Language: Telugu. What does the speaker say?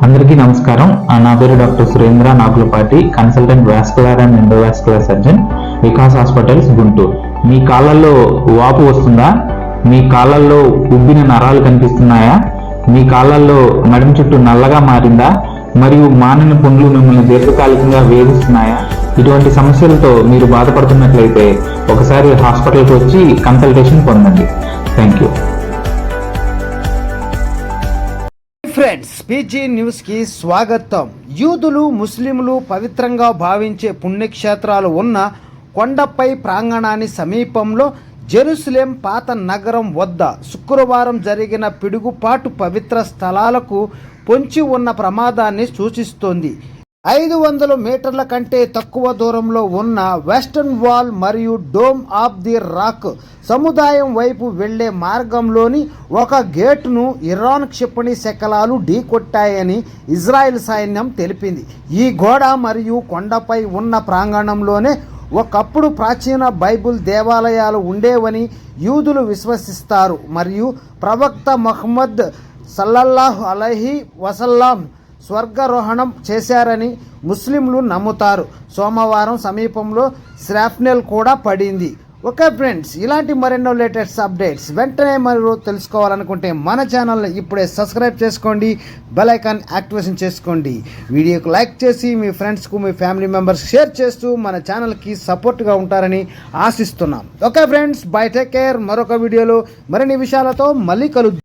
అందరికీ నమస్కారం. నా పేరు doctor Surendra Nagulapati, consultant vascular and endovascular surgeon, Vikas hospitals, Guntur. మీ కాళ్ళల్లో వాపు వస్తుందా? మీ కాళ్ళల్లో ఉబ్బిన నరాలు కనిపిస్తున్నాయా? మీ కాళ్ళల్లో నడుము చుట్టూ నల్లగా మారిందా? మరియు మానని పుండ్లు మిమ్మల్ని దీర్ఘకాలికంగా వేధిస్తున్నాయా? ఇటువంటి సమస్యలతో మీరు బాధపడుతున్నట్లయితే ఒకసారి హాస్పిటల్కి వచ్చి కన్సల్టేషన్ పొందండి. Thank you. ఫ్రెండ్స్, పీజీ న్యూస్కి స్వాగతం. యూదులు, ముస్లింలు పవిత్రంగా భావించే పుణ్యక్షేత్రాలు ఉన్న కొండపై ప్రాంగణాన్ని సమీపంలో జెరూసలేం పాత నగరం వద్ద శుక్రవారం జరిగిన పిడుగుపాటు పవిత్ర స్థలాలకు పొంచి ఉన్న ప్రమాదాన్ని సూచిస్తోంది. 500 మీటర్ల కంటే తక్కువ దూరంలో ఉన్న వెస్టర్న్ వాల్ మరియు డోమ్ ఆఫ్ ది రాక్ సముదాయం వైపు వెళ్లే మార్గంలోని ఒక గేటును ఇరాన్ క్షిపణి శకలాలు ఢీకొట్టాయని ఇజ్రాయెల్ సైన్యం తెలిపింది. ఈ గోడ మరియు కొండపై ఉన్న ప్రాంగణంలోనే ఒకప్పుడు ప్రాచీన బైబిల్ దేవాలయాలు ఉండేవని యూదులు విశ్వసిస్తారు మరియు ప్రవక్త ముహమ్మద్ సల్లల్లాహు అలైహి వసల్లం స్వర్గారోహణం చేశారని ముస్లింలు నమ్ముతారు. సోమవారం సమీపంలో శ్రాఫ్నెల్ కూడా పడింది. ఓకే ఫ్రెండ్స్, ఇలాంటి మరెన్నో లేటెస్ట్ అప్డేట్స్ వెంటనే మీరు తెలుసుకోవాలనుకుంటే మన ఛానల్ని ఇప్పుడే సబ్స్క్రైబ్ చేసుకోండి, బెల్ ఐకాన్ యాక్టివేషన్ చేసుకోండి. వీడియోకి లైక్ చేసి మీ ఫ్రెండ్స్కు, మీ ఫ్యామిలీ మెంబర్స్ షేర్ చేస్తూ మన ఛానల్కి సపోర్ట్గా ఉంటారని ఆశిస్తున్నాం. Okay friends, by, take care. మరొక వీడియోలో మరిన్ని విషయాలతో మళ్ళీ కలుద్దాం.